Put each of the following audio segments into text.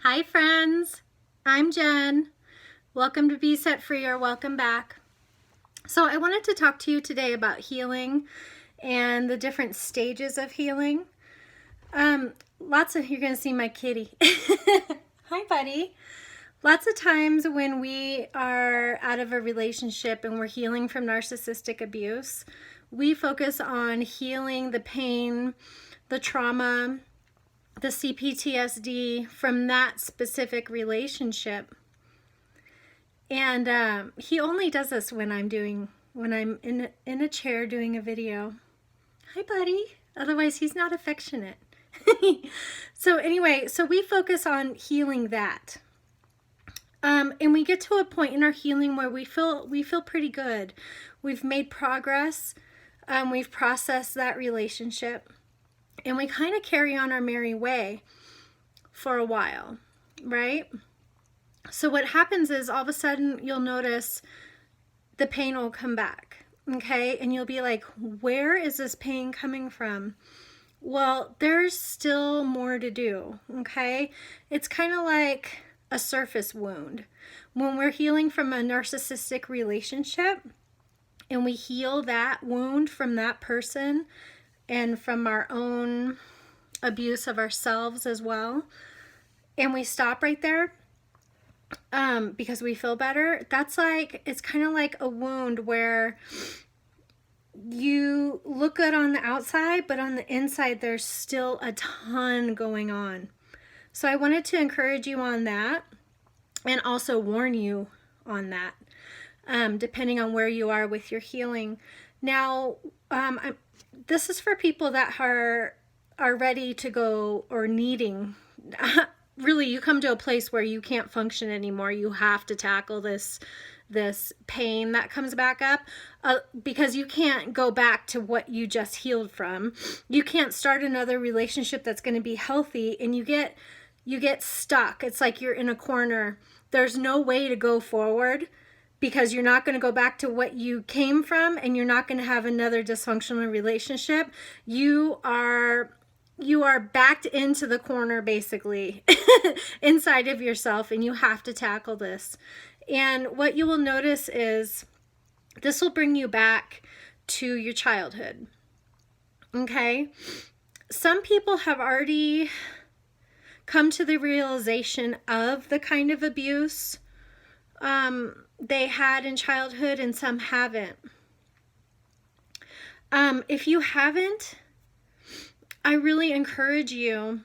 Hi friends, I'm Jen. Welcome to Be Set Free, or welcome back. So I wanted to talk to you today about healing and the different stages of healing. You're gonna see my kitty. Hi buddy. Lots of times when we are out of a relationship and we're healing from narcissistic abuse, we focus on healing the pain, the trauma, the CPTSD from that specific relationship. And he only does this when I'm in a chair doing a video. Hi buddy. Otherwise he's not affectionate. So anyway, so we focus on healing that. And we get to a point in our healing where we feel pretty good. We've made progress. We've processed that relationship. And we kind of carry on our merry way for a while, right? So what happens is all of a sudden you'll notice the pain will come back, okay? And you'll be like, where is this pain coming from? Well, there's still more to do, okay? It's kind of like a surface wound. When we're healing from a narcissistic relationship and we heal that wound from that person and from our own abuse of ourselves as well, and we stop right there because we feel better, it's kind of like a wound where you look good on the outside, but on the inside there's still a ton going on. So I wanted to encourage you on that and also warn you on that, depending on where you are with your healing. Now, this is for people that are ready to go, or needing. Really, you come to a place where you can't function anymore. You have to tackle this pain that comes back up, because you can't go back to what you just healed from. You can't start another relationship that's going to be healthy, and you get stuck. It's like you're in a corner. There's no way to go forward, because you're not going to go back to what you came from, and you're not going to have another dysfunctional relationship. You are backed into the corner, basically, inside of yourself, and you have to tackle this. And what you will notice is this will bring you back to your childhood, okay? Some people have already come to the realization of the kind of abuse they had in childhood, and some haven't. If you haven't, I really encourage you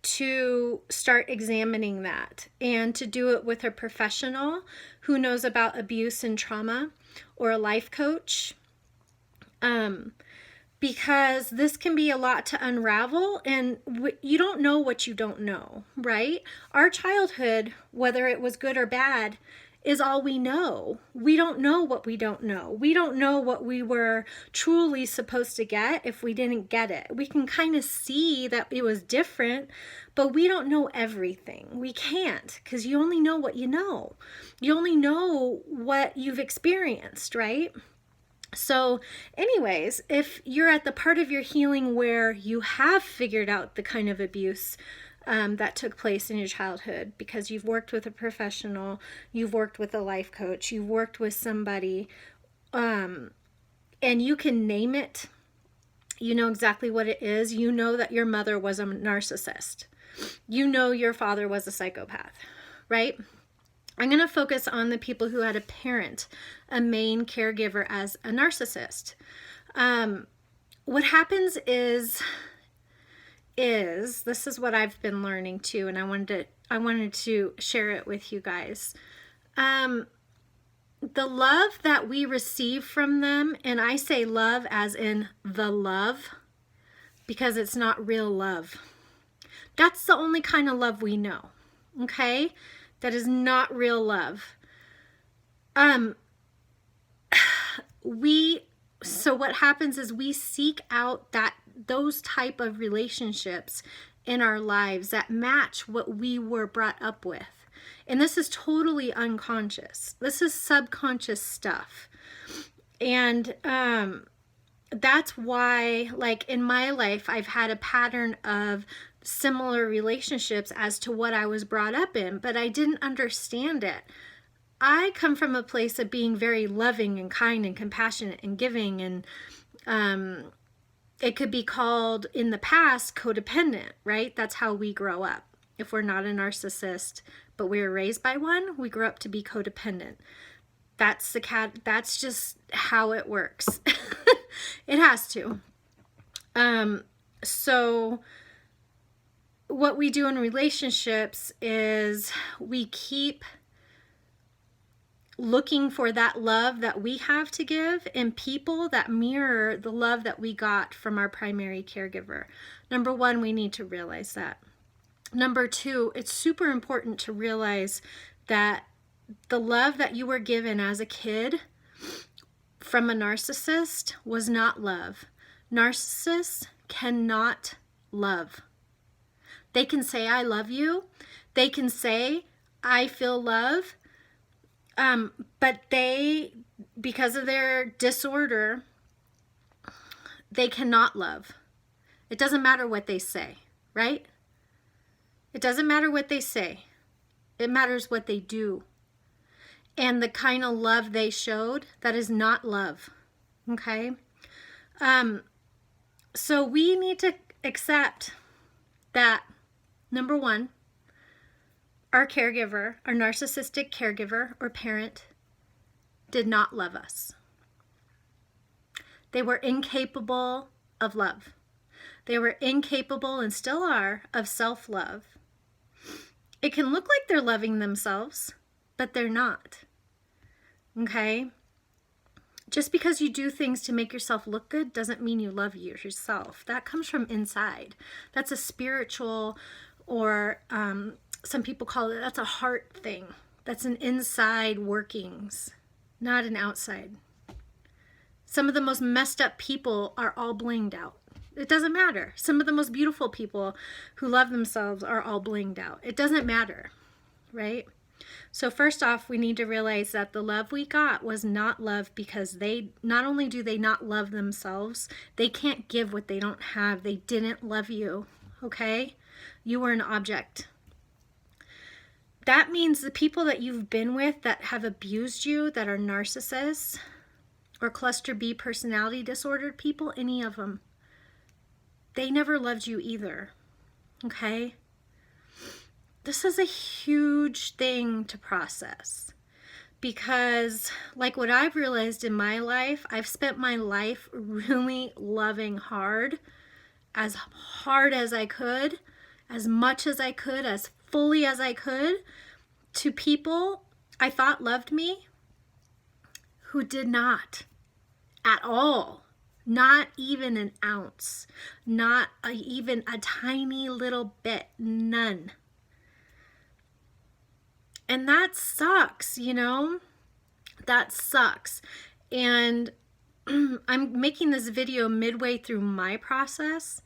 to start examining that, and to do it with a professional who knows about abuse and trauma, or a life coach, because this can be a lot to unravel, and you don't know what you don't know, right? Our childhood, whether it was good or bad, is all we know. We don't know what we don't know. We don't know what we were truly supposed to get if we didn't get it. We can kind of see that it was different, but we don't know everything. We can't, because you only know what you know. You only know what you've experienced, right? So anyways, if you're at the part of your healing where you have figured out the kind of abuse that took place in your childhood, because you've worked with a professional, you've worked with a life coach, you've worked with somebody, and you can name it, you know exactly what it is. You know that your mother was a narcissist. You know your father was a psychopath, right? I'm going to focus on the people who had a parent, a main caregiver, as a narcissist. What happens is this is what I've been learning too, and I wanted to share it with you guys. The love that we receive from them, and I say love as in the love, because it's not real love. That's the only kind of love we know, okay? That is not real love. So what happens is we seek out those type of relationships in our lives that match what we were brought up with. And this is totally unconscious. This is subconscious stuff. And that's why, like in my life, I've had a pattern of similar relationships as to what I was brought up in, but I didn't understand it. I come from a place of being very loving and kind and compassionate and giving, and it could be called in the past codependent, right? That's how we grow up. If we're not a narcissist, but we were raised by one, we grow up to be codependent. That's just how it works. It has to. So what we do in relationships is we keep looking for that love that we have to give in people that mirror the love that we got from our primary caregiver. Number one, we need to realize that. Number two, it's super important to realize that the love that you were given as a kid from a narcissist was not love. Narcissists cannot love. They can say, I love you. They can say, I feel love. But they, because of their disorder, they cannot love. It doesn't matter what they say, right? It doesn't matter what they say. It matters what they do. And the kind of love they showed, that is not love, okay? So we need to accept that, number one, our caregiver, our narcissistic caregiver or parent, did not love us. They were incapable of love. They were incapable, and still are, of self-love. It can look like they're loving themselves, but they're not. Okay? Just because you do things to make yourself look good doesn't mean you love yourself. That comes from inside. That's a spiritual, or some people call it, that's a heart thing. That's an inside workings, not an outside. Some of the most messed up people are all blinged out. It doesn't matter. Some of the most beautiful people who love themselves are all blinged out. It doesn't matter, right? So first off, we need to realize that the love we got was not love, because they, not only do they not love themselves, they can't give what they don't have. They didn't love you, okay? You were an object. That means the people that you've been with that have abused you, that are narcissists or cluster B personality disordered people, any of them, they never loved you either, okay? This is a huge thing to process, because like what I've realized in my life, I've spent my life really loving hard as I could, as much as I could, as fully as I could, to people I thought loved me who did not at all. Not even an ounce, not even a tiny little bit, none. And that sucks, you know, that sucks. And I'm making this video midway through my process,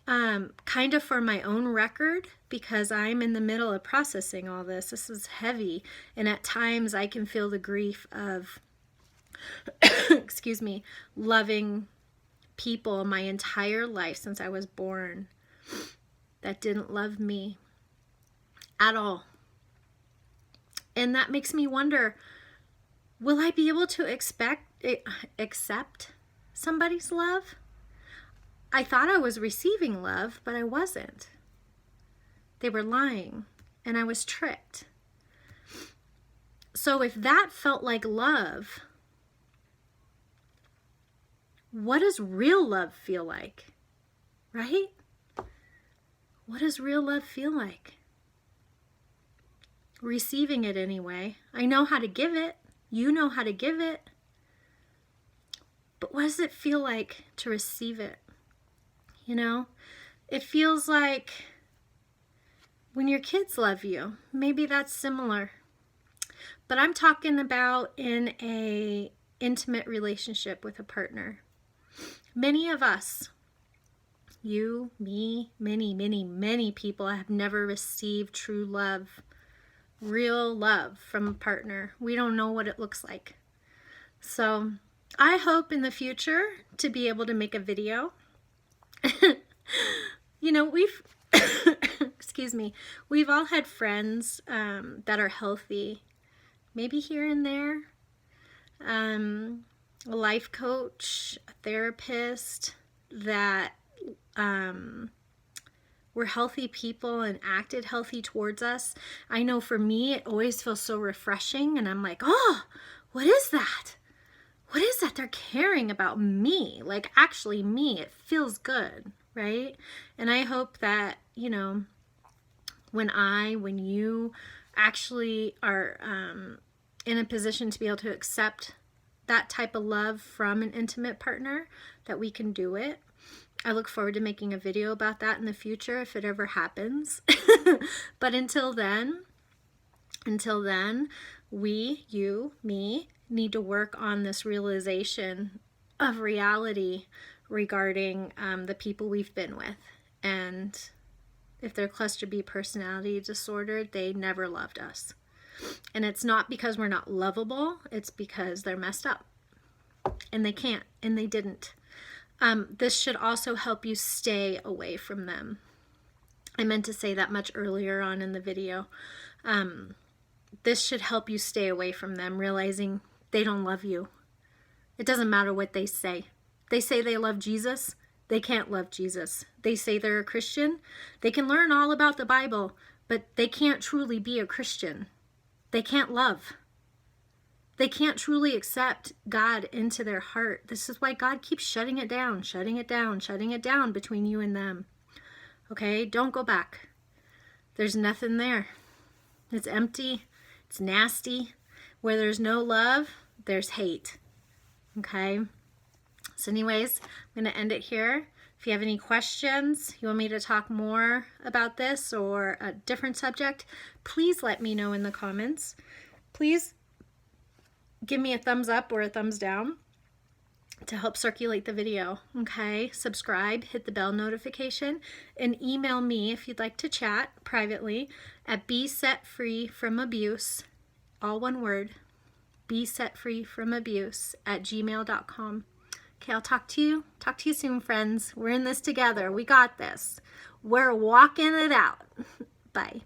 kind of for my own record, because I'm in the middle of processing all this. This is heavy. And at times I can feel the grief of, excuse me, loving people my entire life since I was born that didn't love me at all. And that makes me wonder, will I be able to accept somebody's love? I thought I was receiving love, but I wasn't. They were lying, and I was tricked. So if that felt like love, what does real love feel like? Right? What does real love feel like? Receiving it anyway. I know how to give it. You know how to give it. But what does it feel like to receive it? You know? It feels like when your kids love you. Maybe that's similar. But I'm talking about in an intimate relationship with a partner. Many of us, you, me, many people have never received true love, real love from a partner. We don't know what it looks like. So I hope in the future to be able to make a video. You know, we've excuse me, we've all had friends that are healthy, maybe here and there. A life coach, a therapist that were healthy people and acted healthy towards us. I know for me, it always feels so refreshing, and I'm like, oh, what is that? What is that? They're caring about me, like actually me. It feels good, right? And I hope that, you know, when you actually are in a position to be able to accept that type of love from an intimate partner, that we can do it. I look forward to making a video about that in the future if it ever happens. But until then, we, you, me, need to work on this realization of reality regarding the people we've been with. And if they're cluster B personality disorder, they never loved us. And it's not because we're not lovable, it's because they're messed up. And they can't, and they didn't. This should also help you stay away from them. I meant to say that much earlier on in the video. This should help you stay away from them, realizing they don't love you. It doesn't matter what they say. They say they love Jesus. They can't love Jesus. They say they're a Christian. They can learn all about the Bible, but they can't truly be a Christian. They can't love. They can't truly accept God into their heart. This is why God keeps shutting it down between you and them. Okay? Don't go back. There's nothing there. It's empty. It's nasty. Where there's no love, there's hate. Okay? So anyways, I'm going to end it here. If you have any questions, you want me to talk more about this or a different subject, please let me know in the comments. Please give me a thumbs up or a thumbs down to help circulate the video. Okay? Subscribe, hit the bell notification, and email me if you'd like to chat privately at besetfreefromabuse, all one word, besetfreefromabuse@gmail.com. Okay, I'll talk to you soon, friends. We're in this together. We got this. We're walking it out. Bye.